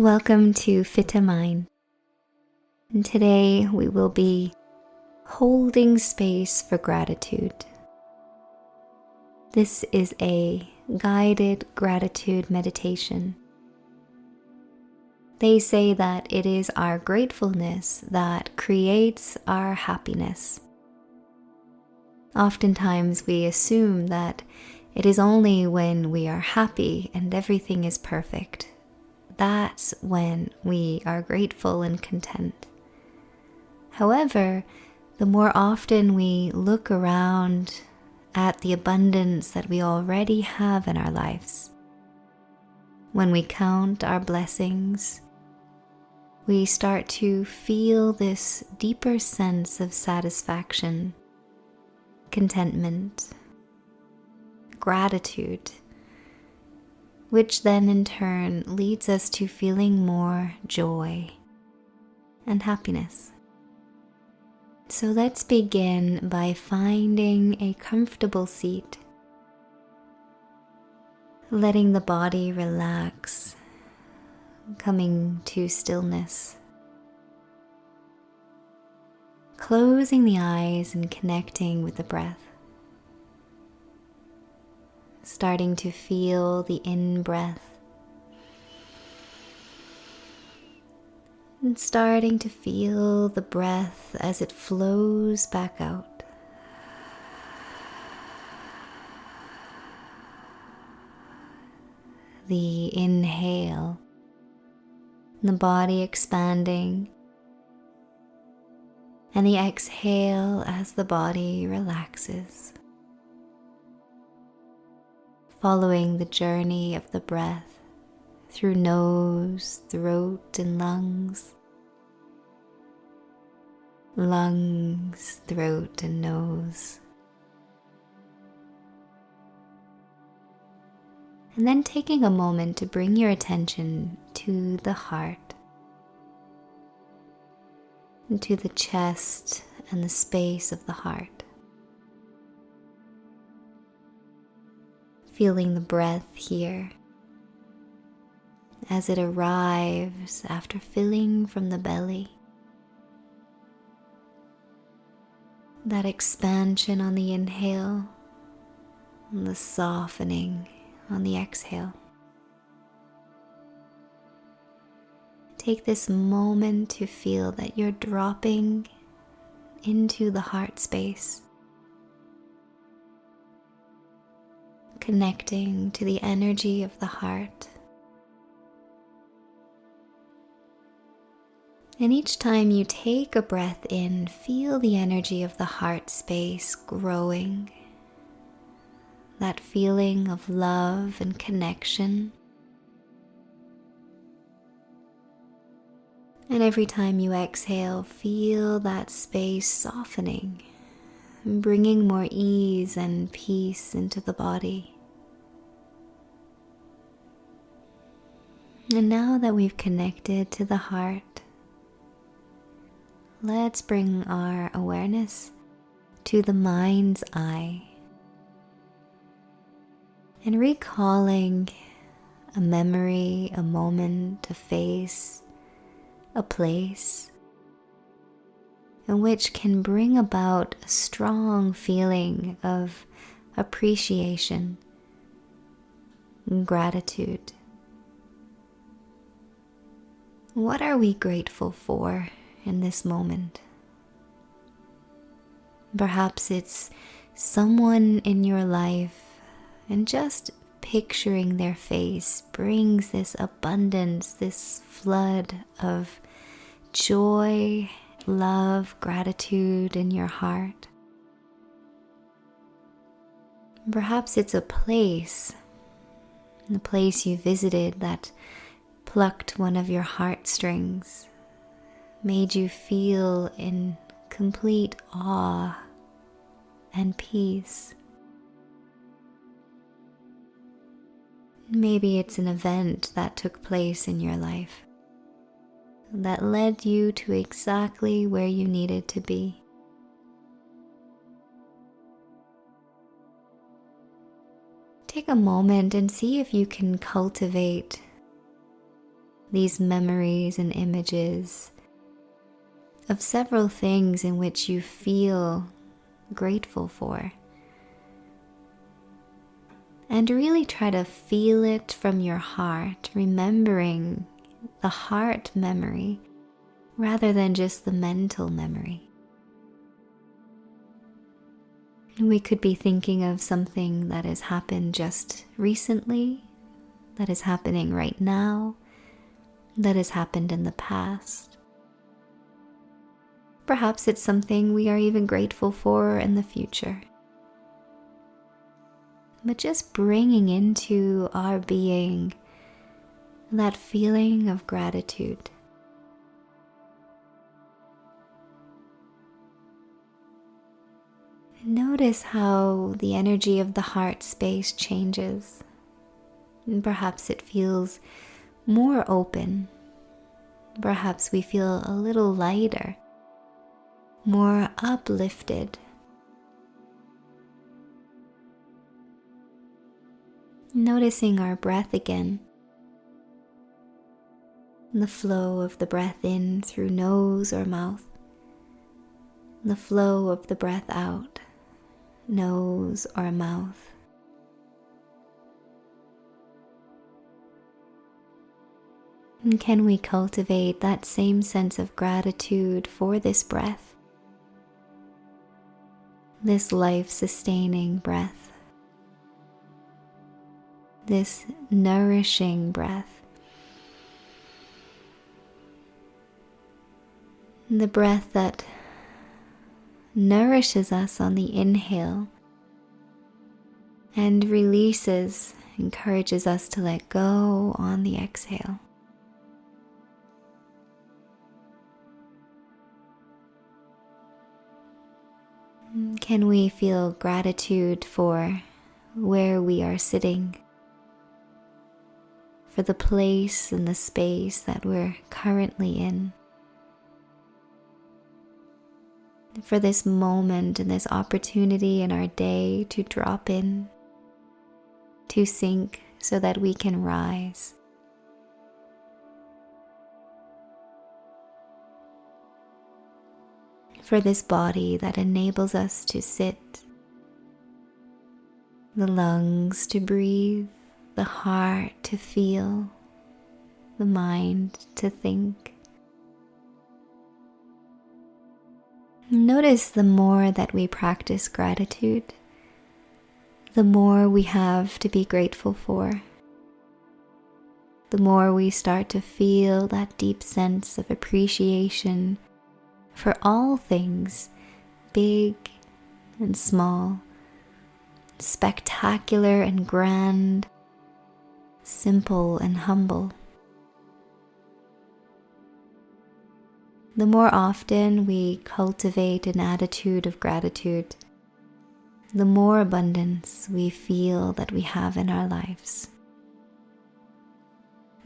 Welcome to Fit a Mind. And today we will be holding space for gratitude. This is a guided gratitude meditation. They say that it is our gratefulness that creates our happiness. Oftentimes we assume that it is only when we are happy and everything is perfect. That's when we are grateful and content. However, the more often we look around at the abundance that we already have in our lives, when we count our blessings, we start to feel this deeper sense of satisfaction, contentment, gratitude, which then in turn leads us to feeling more joy and happiness. So let's begin by finding a comfortable seat, letting the body relax, coming to stillness, closing the eyes and connecting with the breath. Starting to feel the in-breath and starting to feel the breath as it flows back out. The inhale, the body expanding, and the exhale as the body relaxes. Following the journey of the breath through nose, throat, and lungs. Lungs, throat, and nose. And then taking a moment to bring your attention to the heart, into the chest and the space of the heart. Feeling the breath here as it arrives after filling from the belly. That expansion on the inhale and the softening on the exhale. Take this moment to feel that you're dropping into the heart space, connecting to the energy of the heart. And each time you take a breath in, feel the energy of the heart space growing. That feeling of love and connection. And every time you exhale, feel that space softening, bringing more ease and peace into the body. And now that we've connected to the heart, let's bring our awareness to the mind's eye. And recalling a memory, a moment, a face, a place, and which can bring about a strong feeling of appreciation and gratitude. What are we grateful for in this moment? Perhaps it's someone in your life, and just picturing their face brings this abundance, this flood of joy, love, gratitude in your heart. Perhaps it's a place you visited that plucked one of your heartstrings, made you feel in complete awe and peace. Maybe it's an event that took place in your life that led you to exactly where you needed to be. Take a moment and see if you can cultivate these memories and images of several things in which you feel grateful for. And really try to feel it from your heart, remembering the heart memory rather than just the mental memory. We could be thinking of something that has happened just recently, that is happening right now, that has happened in the past. Perhaps it's something we are even grateful for in the future. But just bringing into our being that feeling of gratitude. Notice how the energy of the heart space changes. And perhaps it feels more open. Perhaps we feel a little lighter, more uplifted. Noticing our breath again. The flow of the breath in through nose or mouth. The flow of the breath out, nose or mouth. And can we cultivate that same sense of gratitude for this breath? This life-sustaining breath. This nourishing breath. The breath that nourishes us on the inhale and releases, encourages us to let go on the exhale. Can we feel gratitude for where we are sitting, for the place and the space that we're currently in, for this moment and this opportunity in our day to drop in, to sink so that we can rise. For this body that enables us to sit, the lungs to breathe, the heart to feel, the mind to think. Notice the more that we practice gratitude, the more we have to be grateful for. The more we start to feel that deep sense of appreciation for all things, big and small, spectacular and grand, simple and humble. The more often we cultivate an attitude of gratitude, the more abundance we feel that we have in our lives,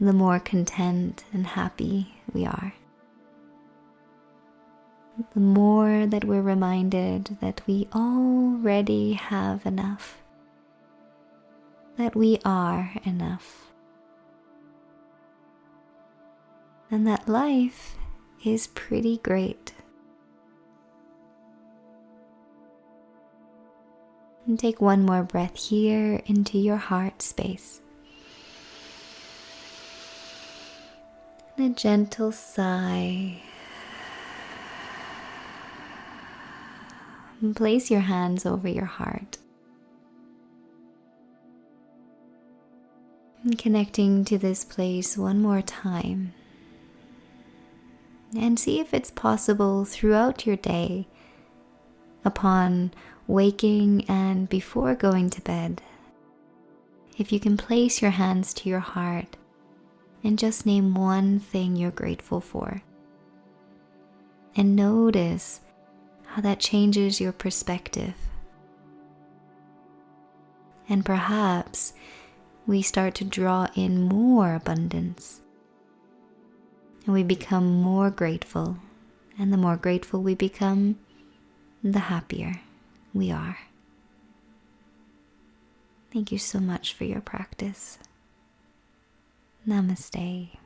the more content and happy we are. The more that we're reminded that we already have enough, that we are enough, and that life is pretty great. And take one more breath here into your heart space. And a gentle sigh. And place your hands over your heart. And connecting to this place one more time. And see if it's possible throughout your day, upon waking and before going to bed, if you can place your hands to your heart and just name one thing you're grateful for. And notice how that changes your perspective. And perhaps we start to draw in more abundance. And we become more grateful. And the more grateful we become, the happier we are. Thank you so much for your practice. Namaste.